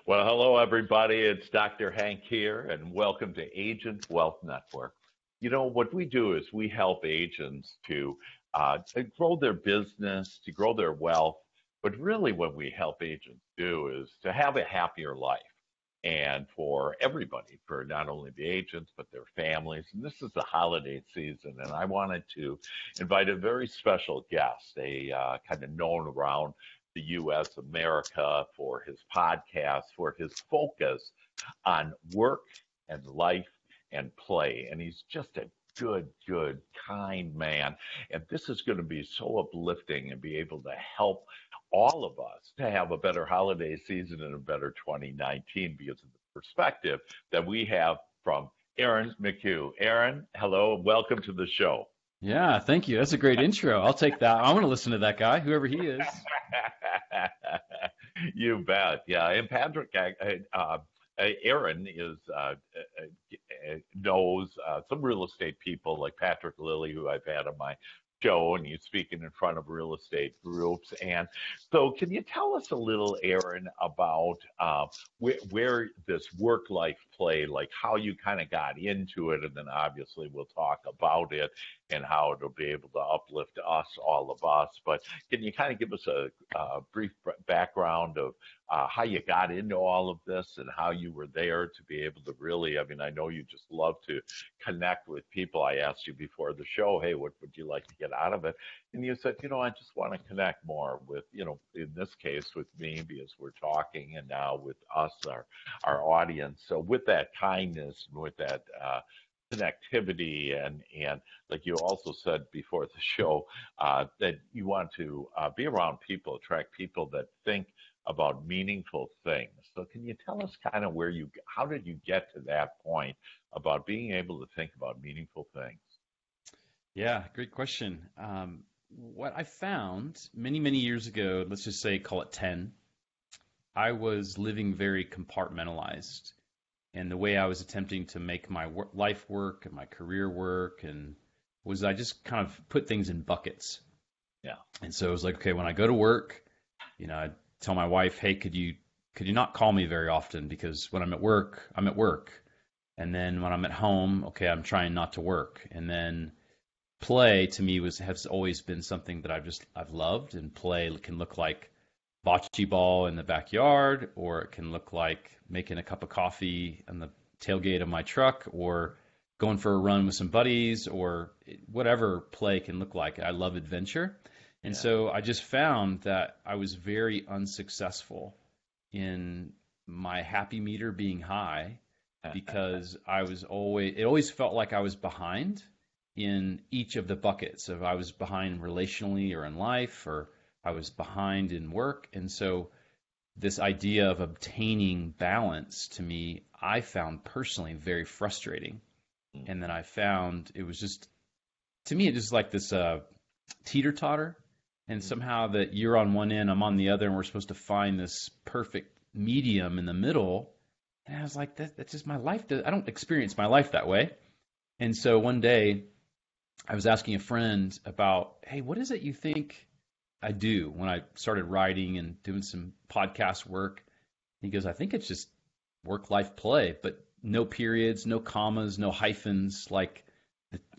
Well, hello, everybody. It's Dr. Hank here, and welcome to Agent Wealth Network. What we do is we help agents to grow their business, to grow their wealth. But really, what we help agents do is to have a happier life. And for everybody, for not only the agents, but their families. And this is the holiday season, and I wanted to invite a very special guest, a kind of known around the U.S., America, for his podcast, for his focus on work and life and play. And he's just a good, kind man. And this is going to be so uplifting and be able to help all of us to have a better holiday season and a better 2019 because of the perspective that we have from Aaron McHugh. Aaron, hello, welcome to the show. Yeah, thank you. That's a great intro. I'll take that. I want to listen to that guy, whoever he is. You bet. Yeah, and Patrick, Aaron knows some real estate people like Patrick Lilly, who I've had on my show, and he's speaking in front of real estate groups. And so, can you tell us a little, Aaron, about where this work-life play, like how you kind of got into it, and then obviously we'll talk about it and how it'll be able to uplift us, all of us. But can you kind of give us a brief background of how you got into all of this and how you were there to be able to really, I know you just love to connect with people. I asked you before the show, hey, what would you like to get out of it? And you said, I just want to connect more with, in this case with me, because we're talking, and now with us, our audience. So with that kindness and with that connectivity, and like you also said before the show, that you want to be around people, attract people that think about meaningful things. So can you tell us kind of how did you get to that point about being able to think about meaningful things? Yeah, great question. What I found many years ago, let's just say, call it 10, I was living very compartmentalized. And the way I was attempting to make my life work and my career work was I just kind of put things in buckets. Yeah. And so it was like, okay, when I go to work, I tell my wife, hey, could you not call me very often, because when I'm at work, I'm at work. And then when I'm at home, okay, I'm trying not to work. And then play to me has always been something that I've loved, and play can look like bocce ball in the backyard, or it can look like making a cup of coffee on the tailgate of my truck, or going for a run with some buddies, or whatever play can look like. I love adventure. And so I just found that I was very unsuccessful in my happy meter being high, because it always felt like I was behind in each of the buckets. If I was behind relationally or in life, or I was behind in work. And so this idea of obtaining balance, to me, I found personally very frustrating. And then I found it was just, to me, it just like this teeter-totter. And somehow that you're on one end, I'm on the other, and we're supposed to find this perfect medium in the middle. And I was like, that's just my life. I don't experience my life that way. And so one day I was asking a friend about, hey, what is it you think I do when I started writing and doing some podcast work? He goes, I think it's just work-life play, but no periods, no commas, no hyphens, like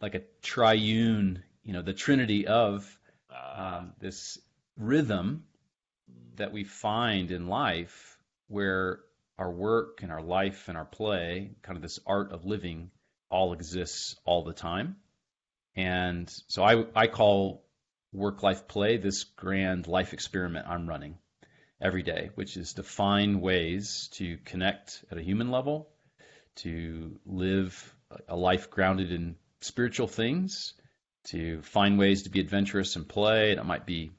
a triune, the trinity of this rhythm that we find in life, where our work and our life and our play, kind of this art of living, all exists all the time. And so I call work-life play this grand life experiment I'm running every day, which is to find ways to connect at a human level, to live a life grounded in spiritual things, to find ways to be adventurous and play. And it might be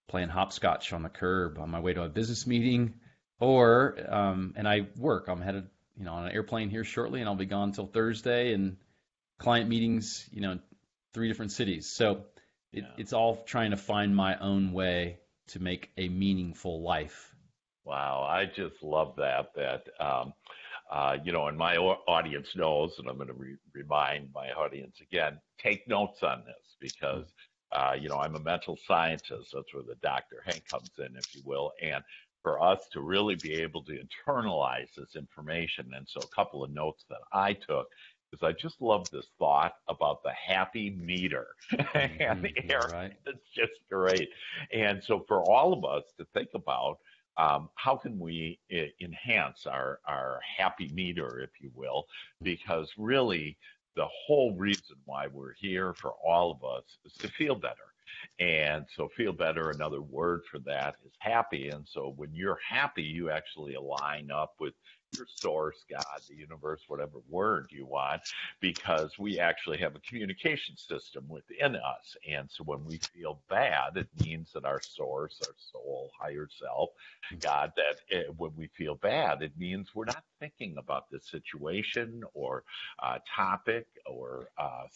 playing hopscotch on the curb on my way to a business meeting, or and I work. I'm headed, on an airplane here shortly, and I'll be gone till Thursday, and client meetings, 3 different cities. So it's all trying to find my own way to make a meaningful life. Wow, I just love that. And my audience knows, and I'm going to remind my audience again, take notes on this, because, I'm a mental scientist. That's where the Dr. Hank comes in, if you will. And for us to really be able to internalize this information. And so a couple of notes that I took is I just love this thought about the happy meter. And Yeah, Aaron, right. it's just great. And so for all of us to think about, how can we enhance our happy meter, if you will, because really the whole reason why we're here for all of us is to feel better. And so feel better, another word for that is happy. And so when you're happy, you actually align up with your source, God, the universe, whatever word you want, because we actually have a communication system within us. And so when we feel bad, it means that our source, our soul, higher self, God, that when we feel bad, it means we're not thinking about the situation or topic or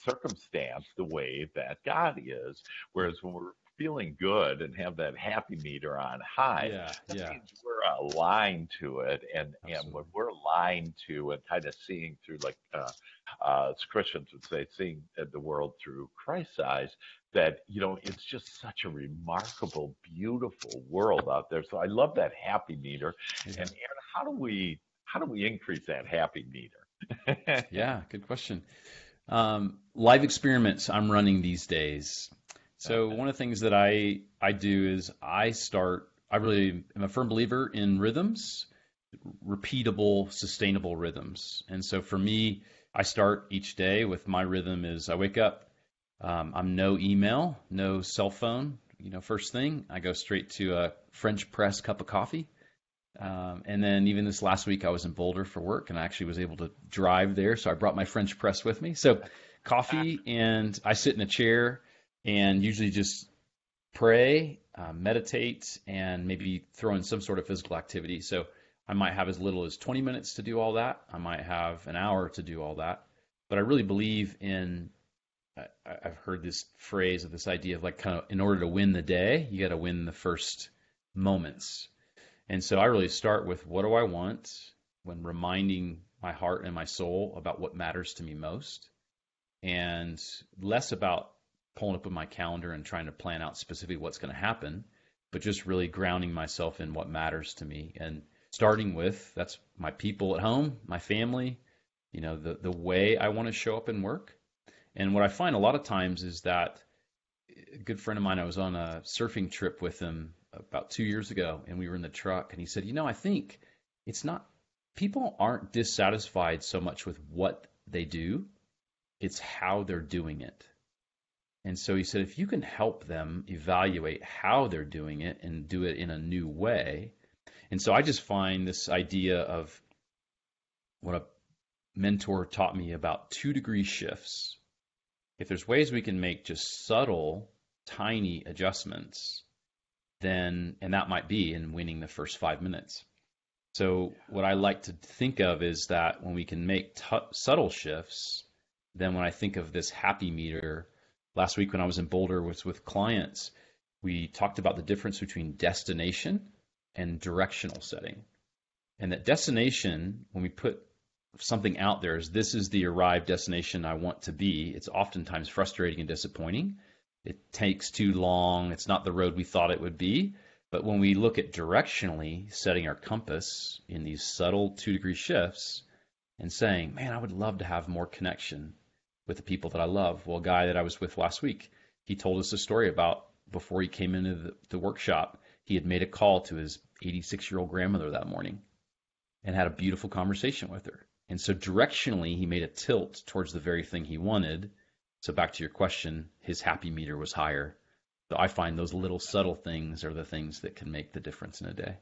circumstance the way that God is. Whereas when we're feeling good and have that happy meter on high, Yeah, that yeah, means we're aligned to it. And when absolutely. we're aligned to and kind of seeing through, like as Christians would say, seeing the world through Christ's eyes, that, it's just such a remarkable, beautiful world out there. So I love that happy meter. And Yeah, Aaron, how do we increase that happy meter? yeah, good question. Live experiments I'm running these days. So one of the things that I do is I really am a firm believer in rhythms, repeatable, sustainable rhythms. And so for me, I start each day with my rhythm is I wake up, I'm no email, no cell phone. First thing, I go straight to a French press cup of coffee. And then even this last week, I was in Boulder for work, and I actually was able to drive there. So I brought my French press with me. So coffee, and I sit in a chair and usually just pray, meditate, and maybe throw in some sort of physical activity. So I might have as little as 20 minutes to do all that. I might have an hour to do all that. But I really believe in, I've heard this phrase of this idea of like kind of in order to win the day, you got to win the first moments. And so I really start with what do I want when reminding my heart and my soul about what matters to me most, and less about pulling up in my calendar and trying to plan out specifically what's going to happen, but just really grounding myself in what matters to me and starting with that's my people at home, my family, the way I want to show up and work. And what I find a lot of times is that a good friend of mine, I was on a surfing trip with him about 2 years ago, and we were in the truck, and he said, I think it's not, people aren't dissatisfied so much with what they do, it's how they're doing it. And so he said, if you can help them evaluate how they're doing it and do it in a new way. And so I just find this idea of what a mentor taught me about 2-degree shifts. If there's ways we can make just subtle, tiny adjustments, then, and that might be in winning the first 5 minutes. So what I like to think of is that when we can make subtle shifts, then when I think of this happy meter, last week when I was in Boulder with clients, we talked about the difference between destination and directional setting. And that destination, when we put something out there as this is the arrived destination I want to be, it's oftentimes frustrating and disappointing. It takes too long. It's not the road we thought it would be. But when we look at directionally setting our compass in these subtle 2-degree shifts and saying, man, I would love to have more connection with the people that I love. Well, a guy that I was with last week, he told us a story about before he came into the workshop, he had made a call to his 86-year-old grandmother that morning and had a beautiful conversation with her. And so directionally, he made a tilt towards the very thing he wanted. So back to your question, his happy meter was higher. So I find those little subtle things are the things that can make the difference in a day.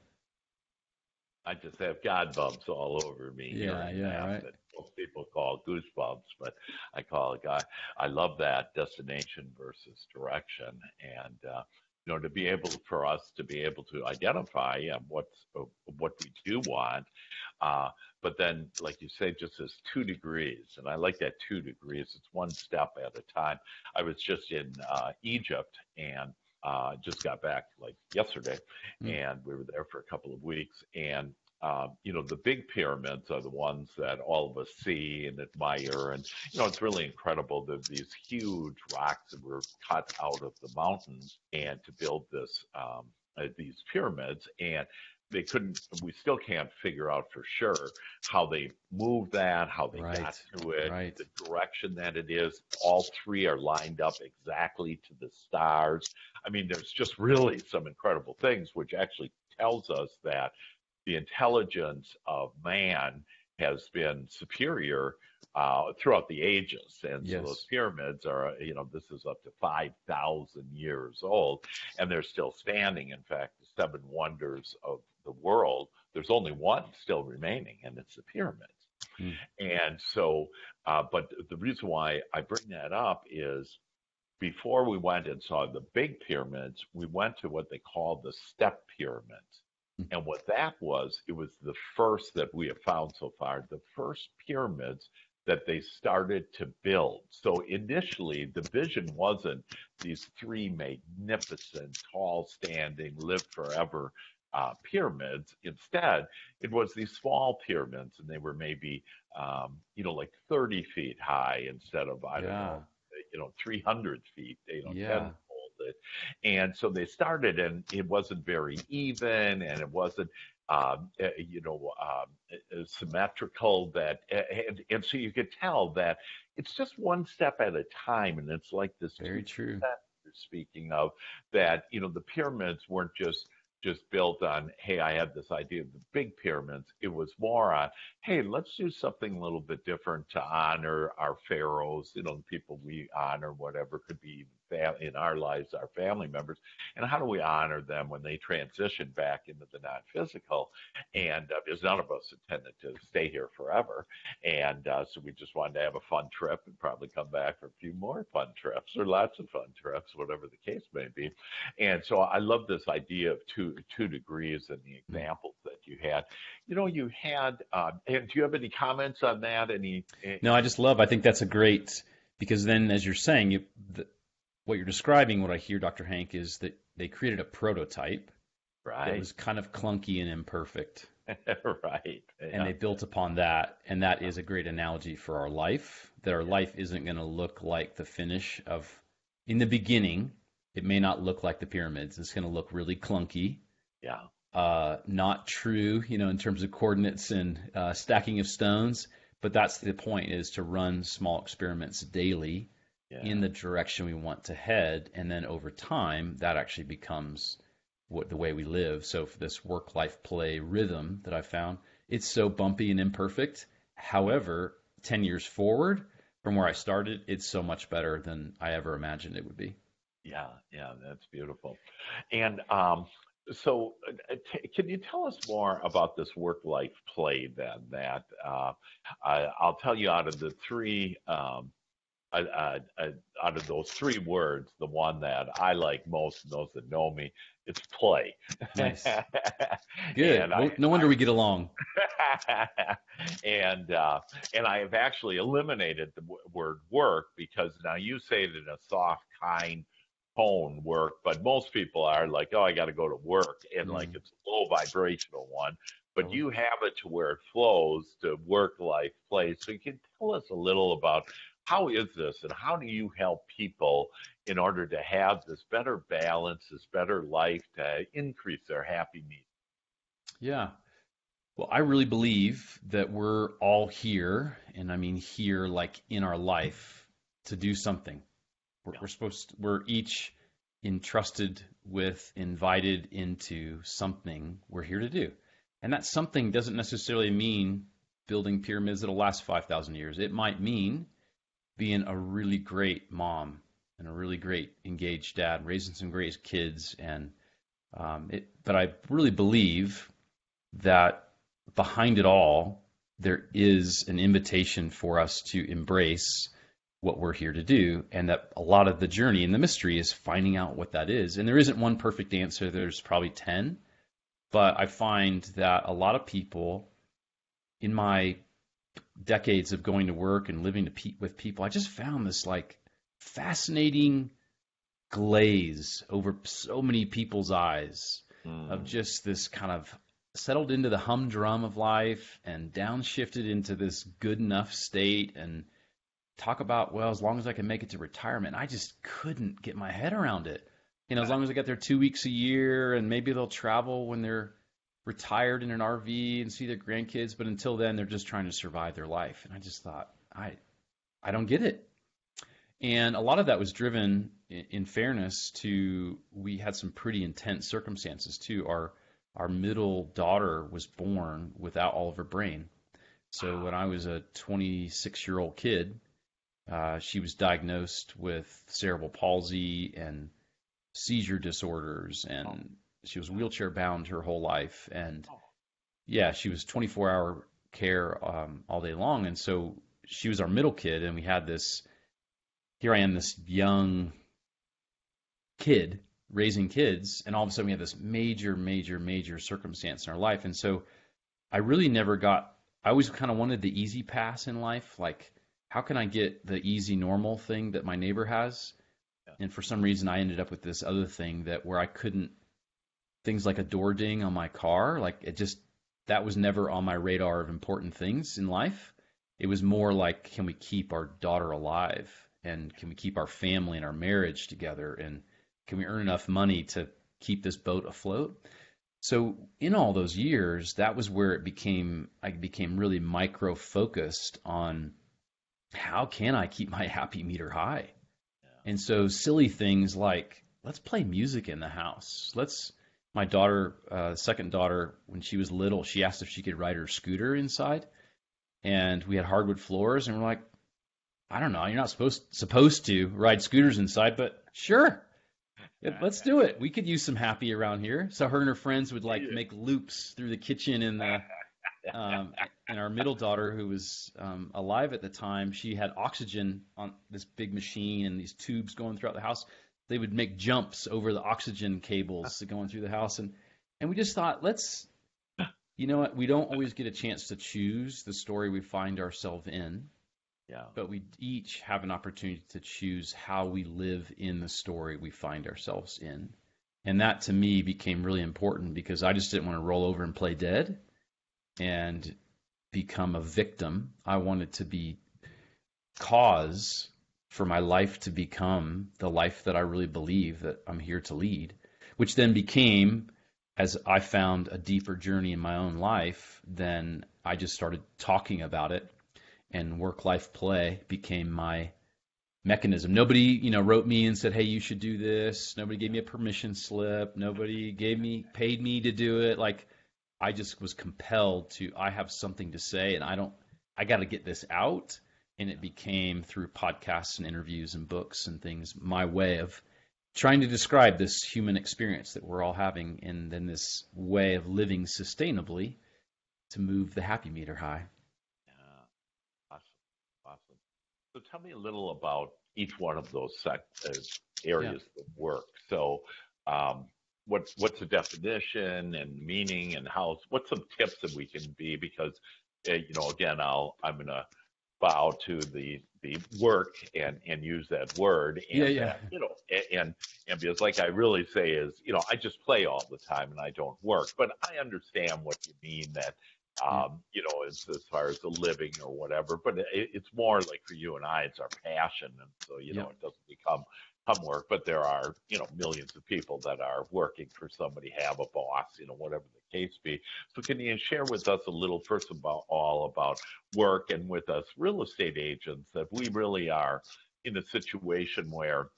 I just have God bumps all over me Yeah, hearing yeah, that. right. That most people call goosebumps, but I call it God. I love that destination versus direction, and to be able for us to be able to identify what we do want, uh, but then, like you say, just as 2 degrees, and I like that 2 degrees. It's one step at a time. I was just in Egypt and just got back like yesterday, Mm. and we were there for a couple of weeks. And the big pyramids are the ones that all of us see and admire, and it's really incredible that these huge rocks that were cut out of the mountains and to build these pyramids. And we still can't figure out for sure how they moved that, how they got Right. to it, Right. the direction that it is. All three are lined up exactly to the stars. I mean, there's just really some incredible things, which actually tells us that the intelligence of man has been superior throughout the ages. And so those Yes. pyramids are, this is up to 5,000 years old, and they're still standing. In fact, the seven wonders of the world, there's only one still remaining, and it's the pyramids. Hmm. And so, but the reason why I bring that up is before we went and saw the big pyramids, we went to what they call the step pyramids. And what that was, it was the first that we have found so far, the first pyramids that they started to build. So initially, the vision wasn't these three magnificent, tall standing, live forever pyramids. Instead, it was these small pyramids, and they were maybe, like 30 feet high instead of, I don't Yeah. know, 300 feet, Yeah. 10 it. And so they started, and it wasn't very even, and it wasn't, symmetrical. And so you could tell that it's just one step at a time, and it's like this Very 2% true. you're speaking of. That the pyramids weren't just built on, hey, I had this idea of the big pyramids. It was more on, hey, let's do something a little bit different to honor our pharaohs, the people we honor, whatever could be in our lives, our family members, and how do we honor them when they transition back into the non-physical? And because none of us intended to stay here forever, and so we just wanted to have a fun trip and probably come back for a few more fun trips or lots of fun trips, whatever the case may be. And so I love this idea of two degrees and the examples that you had. You had, and do you have any comments on that? No, I think that's a great, because then as you're saying, what you're describing, what I hear, Dr. Hank, is that they created a prototype that Right, was kind of clunky and imperfect. right, And yeah, they built upon that. And that is a great analogy for our life, that our life isn't going to look like the finish of, in the beginning, it may not look like the pyramids. It's going to look really clunky, yeah, not true, in terms of coordinates and stacking of stones. But that's the point, is to run small experiments daily yeah, in the direction we want to head. And then over time, that actually becomes the way we live. So for this work-life play rhythm that I found, it's so bumpy and imperfect. However, 10 years forward from where I started, it's so much better than I ever imagined it would be. yeah, yeah. That's beautiful. And so, can you tell us more about this work-life play then? That I'll tell you, out of the three, out of those three words, the one that I like most, and those that know me, it's play. Nice. And Good. Well, no wonder we get along. and and I have actually eliminated the word work, because now you say it in a soft, kind tone, work, but most people are like, oh, I got to go to work, and like Mm, it's a low vibrational one. But totally. you have it to where it flows to work, life, play. So you can tell us a little about how is this, and how do you help people in order to have this better balance, this better life, to increase their happy needs? Yeah. Well, I really believe that we're all here, and I mean here like in our life, to do something. Yeah, We're each entrusted with, invited into something we're here to do. And that something doesn't necessarily mean building pyramids that'll last 5,000 years. It might mean being a really great mom and a really great engaged dad, raising some great kids. But I really believe that behind it all, there is an invitation for us to embrace what we're here to do, and that a lot of the journey and the mystery is finding out what that is. And there isn't one perfect answer. There's probably 10, but I find that a lot of people, in my decades of going to work and living with people, I just found this like fascinating glaze over so many people's eyes, of mm, just this kind of settled into the humdrum of life and downshifted into this good enough state, and talk about, well, as long as I can make it to retirement. I just couldn't get my head around it. As long as I get there 2 weeks a year, and maybe they'll travel when they're retired in an RV and see their grandkids, but until then, they're just trying to survive their life. And I just thought, I don't get it. And a lot of that was driven, in fairness, to we had some pretty intense circumstances too. Our middle daughter was born without all of her brain. So when I was a 26-year-old kid, she was diagnosed with cerebral palsy and seizure disorders, and she was wheelchair bound her whole life. And yeah, she was 24-hour care all day long. And so she was our middle kid, and we had this. Here I am, this young kid raising kids, and all of a sudden we have this major, major, major circumstance in our life. And so I really never got. I always kind of wanted the easy pass in life, like how can I get the easy normal thing that my neighbor has? Yeah. And for some reason I ended up with this other thing that where I couldn't, things like a door ding on my car, like it just, that was never on my radar of important things in life. It was more like, can we keep our daughter alive? And can we keep our family and our marriage together? And can we earn enough money to keep this boat afloat? So in all those years, that was where I became really micro focused on how can I keep my happy meter high? Yeah. And so silly things like, let's play music in the house. My daughter, second daughter, when she was little, she asked if she could ride her scooter inside. And we had hardwood floors, and we're like, I don't know, you're not supposed to ride scooters inside, but sure. Let's do it. We could use some happy around here. So her and her friends would like make loops through the kitchen and and our middle daughter, who was alive at the time, she had oxygen on this big machine and these tubes going throughout the house. They would make jumps over the oxygen cables going through the house. And we just thought, you know what? We don't always get a chance to choose the story we find ourselves in. Yeah. But we each have an opportunity to choose how we live in the story we find ourselves in. And that to me became really important because I just didn't want to roll over and play dead and become a victim. I wanted to be cause for my life to become the life that I really believe that I'm here to lead, which then became, as I found a deeper journey in my own life, then I just started talking about it. And work-life play became my mechanism. Nobody, wrote me and said, "Hey, you should do this." Nobody gave me a permission slip. Nobody paid me to do it. Like, I just was compelled to. I have something to say, and I got to get this out. And it became through podcasts and interviews and books and things my way of trying to describe this human experience that we're all having, and then this way of living sustainably to move the happy meter high. Awesome. So tell me a little about each one of those areas of work. So what's the definition and meaning, and what's some tips that we can be, because again, I'm going to bow to the work and use that word, and and because like I really say is, I just play all the time and I don't work, but I understand what you mean, that as far as the living or whatever, but it's more like for you and I, it's our passion. And so, it doesn't become work, but there are, millions of people that are working for somebody, have a boss, whatever the case be. So can you share with us a little, first of all, about work, and with us real estate agents, that we really are in a situation where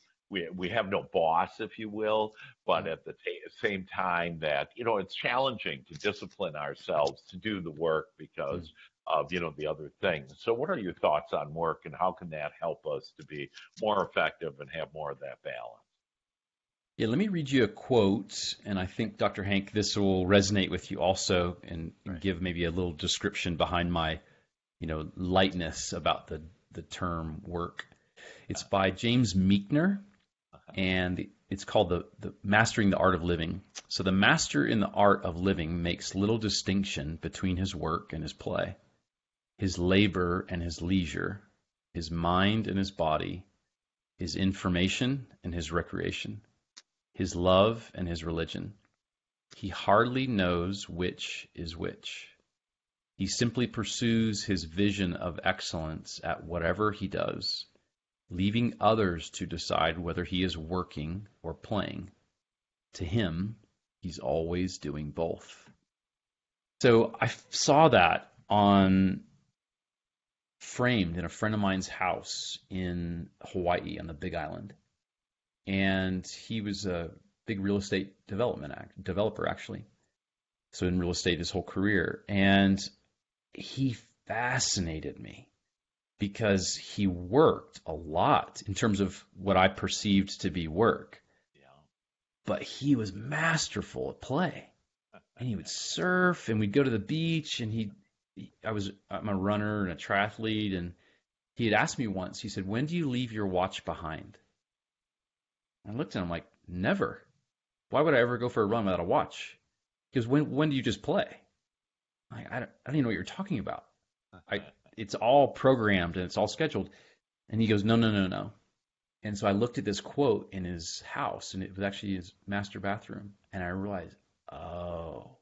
we have no boss, if you will, but at the same time that, it's challenging to discipline ourselves to do the work because of, the other things. So what are your thoughts on work, and how can that help us to be more effective and have more of that balance? Yeah, let me read you a quote, and I think, Dr. Hank, this will resonate with you also, and give maybe a little description behind my, lightness about the term work. It's by James Meekner. And it's called the Mastering the Art of Living. So the master in the art of living makes little distinction between his work and his play, his labor and his leisure, his mind and his body, his information and his recreation, his love and his religion. He hardly knows which is which. He simply pursues his vision of excellence at whatever he does, leaving others to decide whether he is working or playing. To him, he's always doing both. So I saw that on framed in a friend of mine's house in Hawaii on the Big Island. And he was a big real estate developer, actually. So in real estate his whole career. And he fascinated me because he worked a lot in terms of what I perceived to be work. Yeah. But he was masterful at play. And he would surf and we'd go to the beach and I'm a runner and a triathlete, and he had asked me once, he said, "When do you leave your watch behind?" I looked at him like, "Never. Why would I ever go for a run without a watch?" He goes, when do you just play? I don't even know what you're talking about. It's all programmed and it's all scheduled. And he goes, no, no, no, no. And so I looked at this quote in his house, and it was actually his master bathroom. And I realized, oh,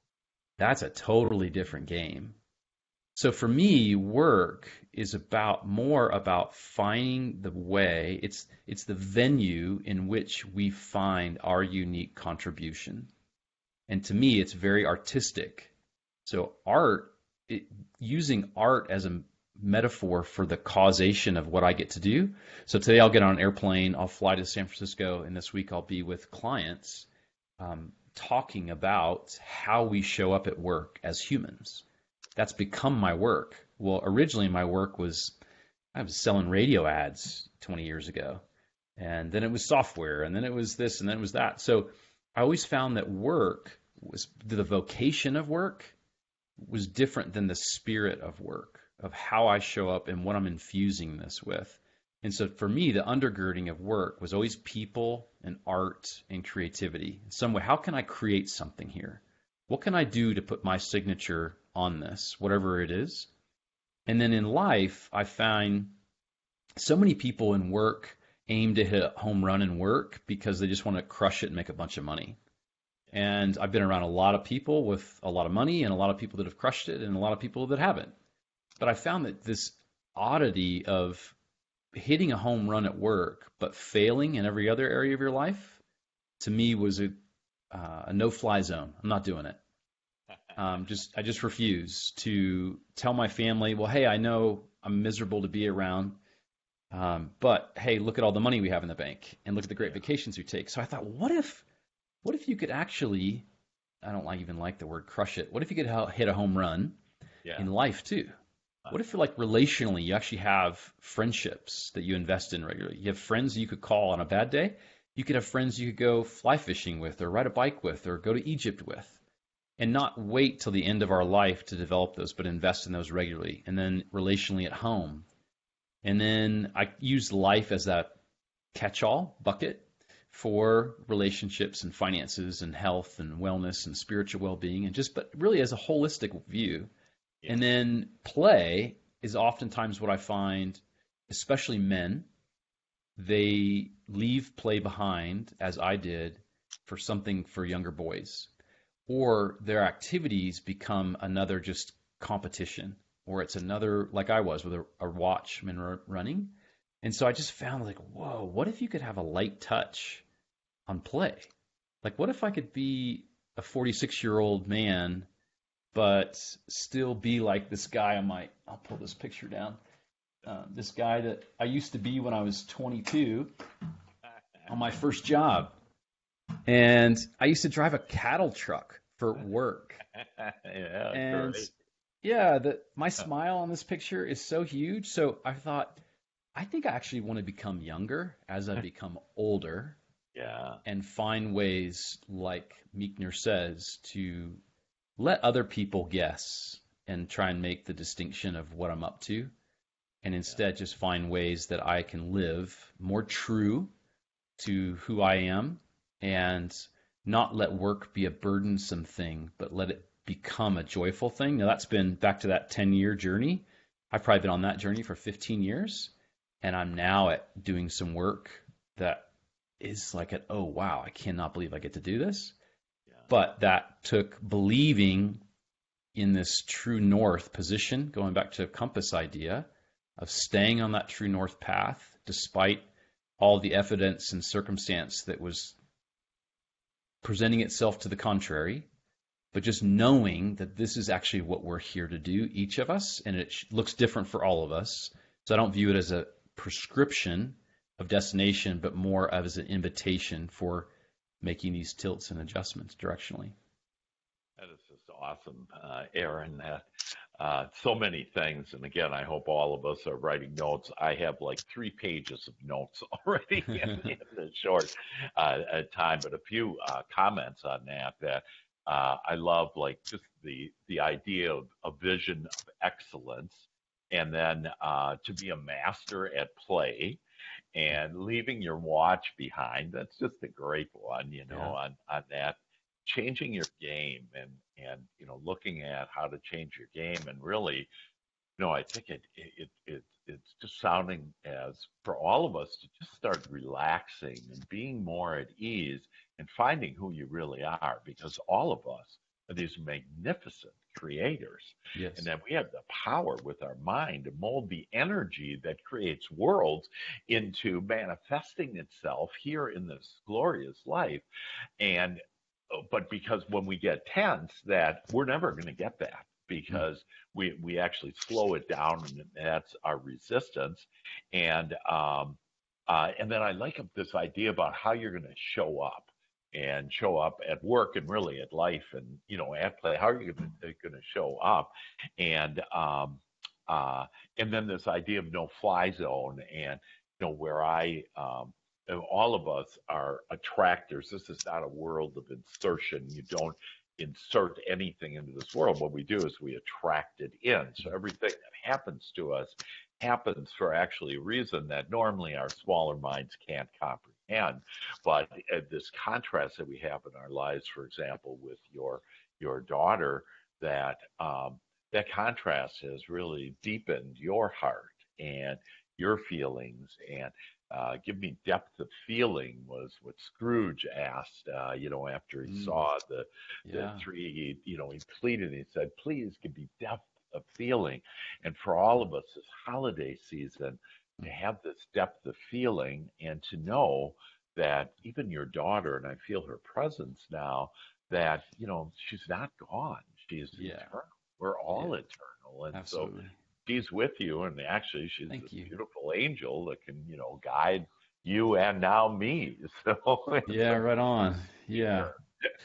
that's a totally different game. So for me, work is more about finding the way. It's the venue in which we find our unique contribution. And to me, it's very artistic. So using art as a metaphor for the causation of what I get to do. So today I'll get on an airplane, I'll fly to San Francisco, and this week I'll be with clients talking about how we show up at work as humans. That's become my work. Well, originally my work I was selling radio ads 20 years ago, and then it was software, and then it was this, and then it was that. So I always found that the vocation of work was different than the spirit of work, of how I show up and what I'm infusing this with. And so for me, the undergirding of work was always people and art and creativity. In some way, how can I create something here? What can I do to put my signature on this, whatever it is? And then in life, I find so many people in work aim to hit a home run in work because they just want to crush it and make a bunch of money. And I've been around a lot of people with a lot of money and a lot of people that have crushed it and a lot of people that haven't. But I found that this oddity of hitting a home run at work but failing in every other area of your life, to me, was a no-fly zone. I'm not doing it. I just refuse to tell my family, well, hey, I know I'm miserable to be around, but hey, look at all the money we have in the bank and look at the great vacations we take. So I thought, what if you could actually, I don't even like the word crush it. What if you could hit a home run in life too? What if relationally you actually have friendships that you invest in regularly? You have friends you could call on a bad day. You could have friends you could go fly fishing with or ride a bike with or go to Egypt with, and not wait till the end of our life to develop those, but invest in those regularly. And then relationally at home. And then I use life as that catch-all bucket for relationships and finances and health and wellness and spiritual well-being, but really as a holistic view. Yeah. And then play is oftentimes what I find, especially men, they leave play behind, as I did, for younger boys. Or their activities become another just competition, or it's another, like I was with a watch running. And so I just found whoa, what if you could have a light touch on play? Like, what if I could be a 46-year-old man, but still be like this guy I'll pull this picture down. This guy that I used to be when I was 22 on my first job. And I used to drive a cattle truck for work. Yeah, and great. Yeah, my smile on this picture is so huge. So I thought, I think I actually want to become younger as I become older. Yeah. And find ways, like Mechner says, to let other people guess and try and make the distinction of what I'm up to. And instead just find ways that I can live more true to who I am and not let work be a burdensome thing, but let it become a joyful thing. Now that's been back to that 10-year journey. I've probably been on that journey for 15 years, and I'm now doing some work that is oh wow, I cannot believe I get to do this. Yeah. But that took believing in this true north position, going back to a compass idea of staying on that true north path, despite all the evidence and circumstance that was presenting itself to the contrary, but just knowing that this is actually what we're here to do, each of us, and it looks different for all of us. So I don't view it as a prescription of destination, but more as an invitation for making these tilts and adjustments directionally. That is just awesome, Aaron. So many things. And again, I hope all of us are writing notes. I have like 3 pages of notes already in the short time, but a few comments on that I love, like just the idea of a vision of excellence, and then to be a master at play and leaving your watch behind. That's just a great one, Yeah. on that. Changing your game, and looking at how to change your game, and really, I think it's just sounding as for all of us to just start relaxing and being more at ease and finding who you really are, because all of us are these magnificent creators, and Yes. that we have the power with our mind to mold the energy that creates worlds into manifesting itself here in this glorious life. And but because when we get tense, that we're never going to get that, Mm. because we actually slow it down, and that's our resistance. And then I like this idea about how you're going to show up at work, and really at life, and at play. How are you going to show up? And and then this idea of no fly zone, and where all of us are attractors. This is not a world of insertion. You don't insert anything into this world. What we do is we attract it in. So everything that happens to us happens for actually a reason that normally our smaller minds can't comprehend. But this contrast that we have in our lives, for example, with your daughter, that that contrast has really deepened your heart and your feelings, and give me depth of feeling was what Scrooge asked, after he Mm. saw the Yeah. three, he pleaded, he said, please give me depth of feeling. And for all of us this holiday season, Mm. to have this depth of feeling, and to know that even your daughter, and I feel her presence now, that, she's not gone. She's Yeah. eternal. We're all Yeah. eternal. And so Absolutely. she's with you, and actually she's Thank this you. beautiful angel that can guide you and now me. So it's Yeah, a right on. be Yeah.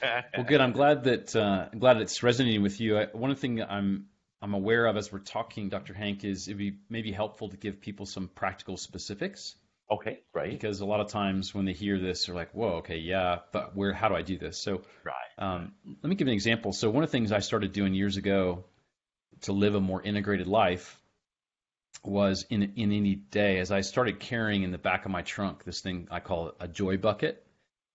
here. Well, good. I'm glad it's resonating with you. One thing I'm aware of as we're talking, Dr. Hank, is it'd be maybe helpful to give people some practical specifics, Okay, right, because a lot of times when they hear this, they're like, "Whoa, okay, yeah, but how do I do this?" So, right. let me give you an example. So, one of the things I started doing years ago to live a more integrated life was in any day, as I started carrying in the back of my trunk this thing I call a joy bucket,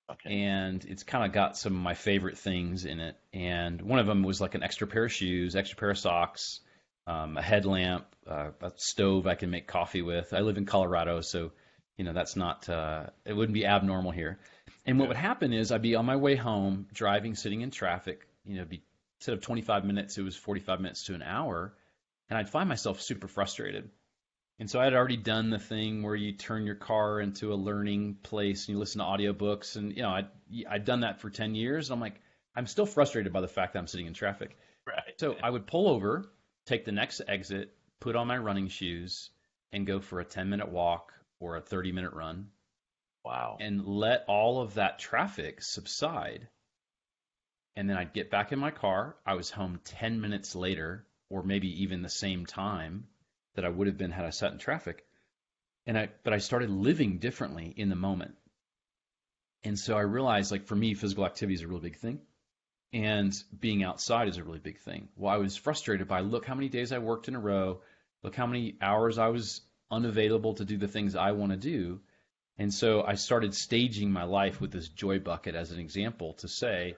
Okay, and it's kind of got some of my favorite things in it. And one of them was like an extra pair of shoes, extra pair of socks, a headlamp, a stove I can make coffee with. I live in Colorado, so that's not it wouldn't be abnormal here. And what would good. happen is I'd be on my way home, driving, sitting in traffic. Instead of 25 minutes, it was 45 minutes to an hour, and I'd find myself super frustrated. And so I had already done the thing where you turn your car into a learning place and you listen to audiobooks. And, I'd done that for 10 years. And I'm like, I'm still frustrated by the fact that I'm sitting in traffic. Right. So I would pull over, take the next exit, put on my running shoes, and go for a 10-minute walk or a 30-minute run, Wow. and let all of that traffic subside. And then I'd get back in my car. I was home 10 minutes later, or maybe even the same time that I would have been had I sat in traffic. But I started living differently in the moment. And so I realized, like, for me, physical activity is a really big thing. And being outside is a really big thing. Well, I was frustrated by, look how many days I worked in a row. Look how many hours I was unavailable to do the things I want to do. And so I started staging my life with this joy bucket as an example to say,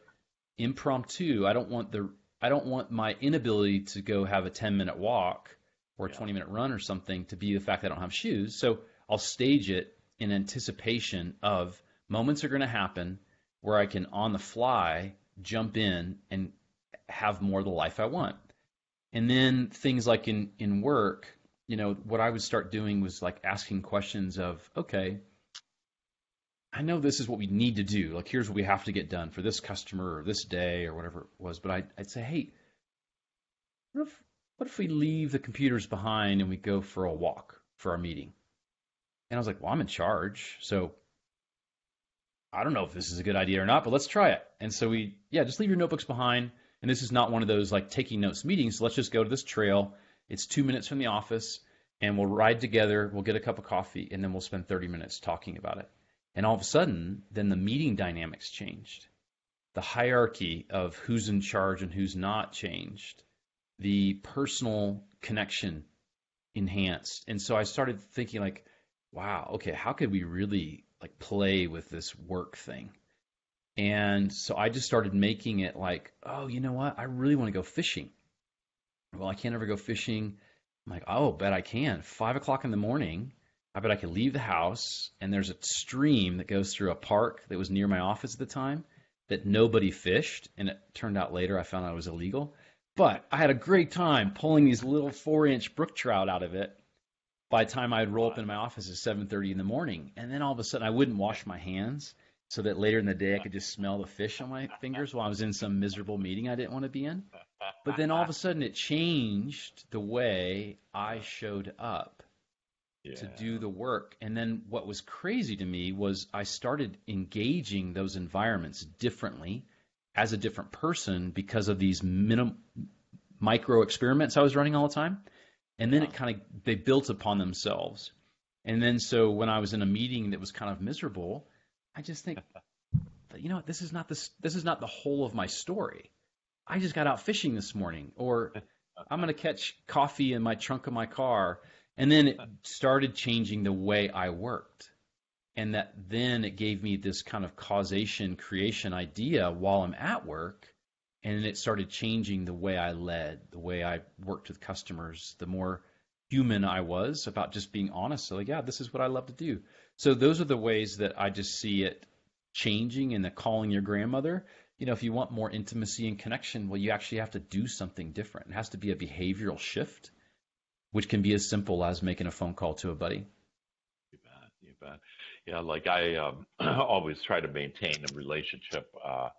impromptu, I don't want my inability to go have a 10-minute walk or a Yeah. 20-minute run or something to be the fact that I don't have shoes. So I'll stage it in anticipation of moments are going to happen where I can on the fly jump in and have more of the life I want. And then things like in work, what I would start doing was like asking questions of, okay, I know this is what we need to do. Like, here's what we have to get done for this customer or this day or whatever it was. But I'd say, hey, what if, what if we leave the computers behind and we go for a walk for our meeting? And I was like, well, I'm in charge. So I don't know if this is a good idea or not, but let's try it. And so just leave your notebooks behind. And this is not one of those like taking notes meetings. So let's just go to this trail. It's 2 minutes from the office and we'll ride together. We'll get a cup of coffee and then we'll spend 30 minutes talking about it. And all of a sudden, then the meeting dynamics changed. The hierarchy of who's in charge and who's not changed. The personal connection enhanced. And so I started thinking like, wow, okay, how could we really like play with this work thing? And so I just started making it like, oh, you know what? I really want to go fishing. Well, I can't ever go fishing. I'm like, oh, bet I can. 5 o'clock in the morning, I bet I could leave the house, and there's a stream that goes through a park that was near my office at the time that nobody fished, and it turned out later I found out it was illegal. But I had a great time pulling these little 4-inch brook trout out of it by the time I'd roll up in my office at 7:30 in the morning. And then all of a sudden I wouldn't wash my hands so that later in the day I could just smell the fish on my fingers while I was in some miserable meeting I didn't want to be in. But then all of a sudden it changed the way I showed up to do the work. And then what was crazy to me was I started engaging those environments differently as a different person because of these micro experiments I was running all the time. And then they built upon themselves. And then so when I was in a meeting that was kind of miserable, I just think, you know what, this is not the whole of my story. I just got out fishing this morning, or I'm going to catch coffee in my trunk of my car. And then it started changing the way I worked. And that then it gave me this kind of causation creation idea while I'm at work. And it started changing the way I led, the way I worked with customers, the more human I was about just being honest. So like, yeah, this is what I love to do. So those are the ways that I just see it changing, and the calling your grandmother. You know, if you want more intimacy and connection, well, you actually have to do something different. It has to be a behavioral shift, which can be as simple as making a phone call to a buddy. You bet. Yeah, like I always try to maintain a relationship, a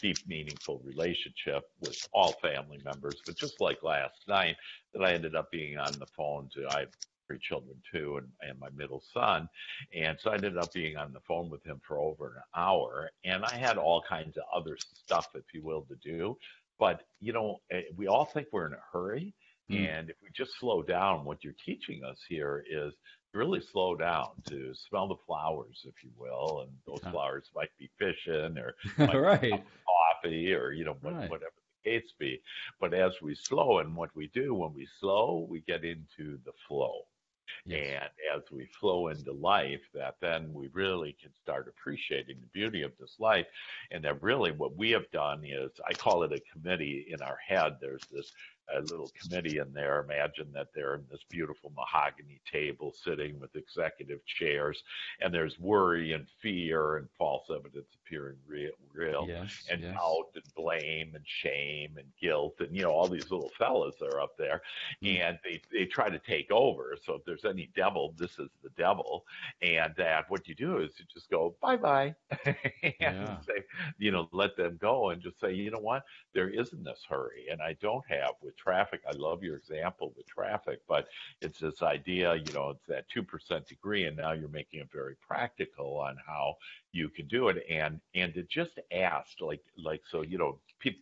deep, meaningful relationship with all family members. But just like last night, that I ended up being on the phone I have 3 children too, and my middle son. And so I ended up being on the phone with him for over an hour. And I had all kinds of other stuff, if you will, to do. But, you know, we all think we're in a hurry. And if we just slow down, what you're teaching us here is really slow down to smell the flowers, if you will. And those flowers might be fishing or might be coffee or, you know, whatever the case be. But as we slow, and what we do when we slow, we get into the flow. Yes. And as we flow into life, that then we really can start appreciating the beauty of this life. And that really what we have done is, I call it a committee in our head. There's this a little committee in there. Imagine that they're in this beautiful mahogany table sitting with executive chairs, and there's worry and fear and false evidence appearing real, and doubt and blame and shame and guilt, and you know, all these little fellas are up there, and they try to take over. So if there's any devil, this is the devil. And that what you do is you just go bye-bye and say, you know, let them go, and just say, you know what, there isn't this hurry. And I don't have with traffic. I love your example with traffic, but it's this idea, you know, it's that 2% degree, and now you're making it very practical on how you can do it. And to just ask, like so, you know, people,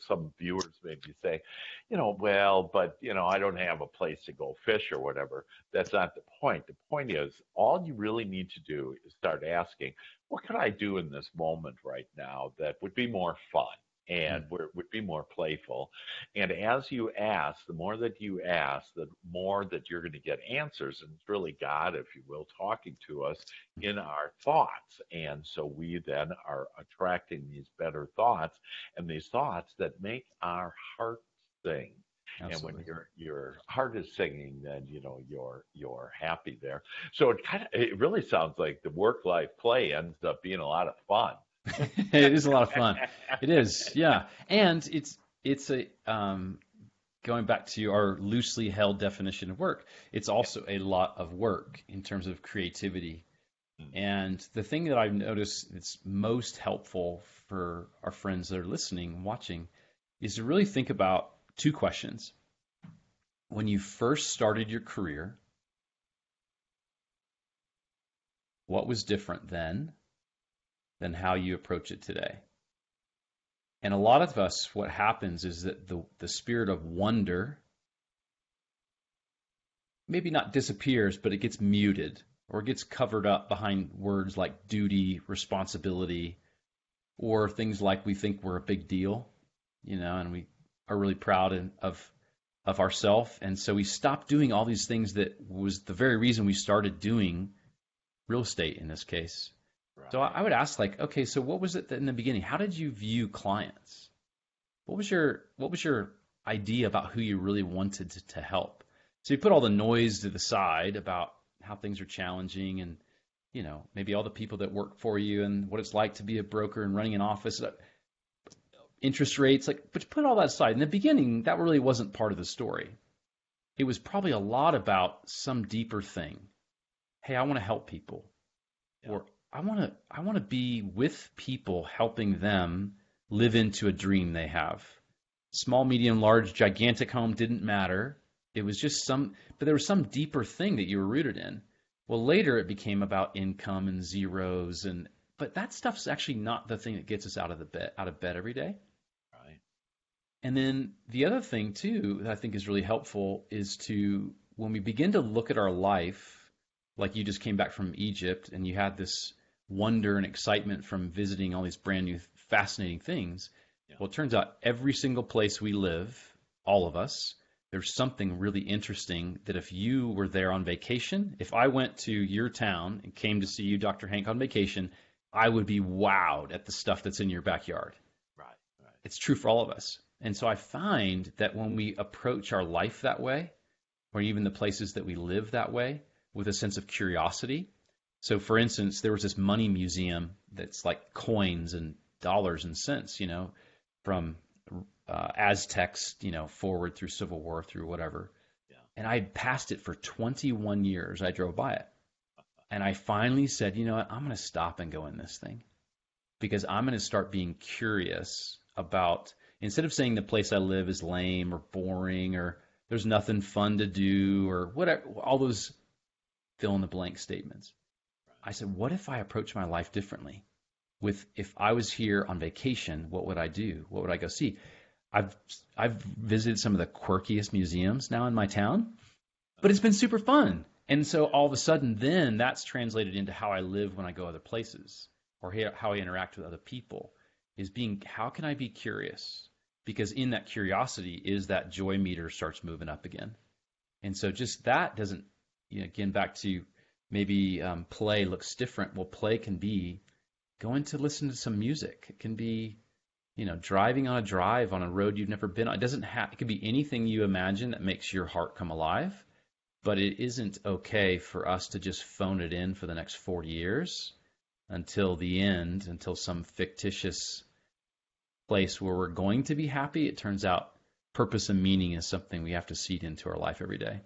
some viewers maybe say, you know, well, but you know, I don't have a place to go fish or whatever. That's not the point. The point is, all you really need to do is start asking, what could I do in this moment right now that would be more fun and would be more playful? And as you ask, the more that you ask, the more that you're going to get answers. And it's really God, if you will, talking to us in our thoughts. And so we then are attracting these better thoughts, and these thoughts that make our heart sing. Absolutely. And when your heart is singing, then you know you're happy there. So it really sounds like the work-life play ends up being a lot of fun. It is a lot of fun. It is, yeah. And it's a going back to our loosely held definition of work, it's also a lot of work in terms of creativity. Mm. And the thing that I've noticed that's most helpful for our friends that are listening, watching, is to really think about two questions. When you first started your career, what was different then than how you approach it today? And a lot of us, what happens is that the spirit of wonder maybe not disappears, but it gets muted or it gets covered up behind words like duty, responsibility, or things like we think we're a big deal, and we are really proud of ourselves. And so we stop doing all these things that was the very reason we started doing real estate in this case. Right. So I would ask, like, okay, so what was it that in the beginning? How did you view clients? What was your idea about who you really wanted to help? So you put all the noise to the side about how things are challenging and, maybe all the people that work for you and what it's like to be a broker and running an office, interest rates, but you put all that aside. In the beginning, that really wasn't part of the story. It was probably a lot about some deeper thing. Hey, I want to help people. Yeah. Or I want to be with people, helping them live into a dream they have. Small, medium, large, gigantic home didn't matter. It was just but there was some deeper thing that you were rooted in. Well, later it became about income and zeros, but that stuff's actually not the thing that gets us out of bed every day. Right. And then the other thing too that I think is really helpful is when we begin to look at our life, like you just came back from Egypt and you had this wonder and excitement from visiting all these brand new fascinating things. Yeah. Well, it turns out every single place we live, all of us, there's something really interesting that if you were there on vacation, if I went to your town and came to see you, Dr. Hank, on vacation, I would be wowed at the stuff that's in your backyard. Right. It's true for all of us. And so I find that when we approach our life that way, or even the places that we live that way, with a sense of curiosity. So for instance, there was this money museum that's like coins and dollars and cents, from Aztecs, forward through Civil War, through whatever. Yeah. And I had passed it for 21 years. I drove by it. And I finally said, you know what, I'm going to stop and go in this thing because I'm going to start being curious about, instead of saying the place I live is lame or boring or there's nothing fun to do or whatever, all those fill in the blank statements. I said, what if I approach my life differently? If I was here on vacation, what would I do? What would I go see? I've visited some of the quirkiest museums now in my town, but it's been super fun. And so all of a sudden then that's translated into how I live when I go other places or how I interact with other people is how can I be curious? Because in that curiosity is that joy meter starts moving up again. And so just that doesn't, again, back to maybe play looks different. Well, play can be going to listen to some music. It can be, driving on a drive on a road you've never been on. It could be anything you imagine that makes your heart come alive, but it isn't okay for us to just phone it in for the next 40 years until the end, until some fictitious place where we're going to be happy. It turns out purpose and meaning is something we have to seed into our life every day.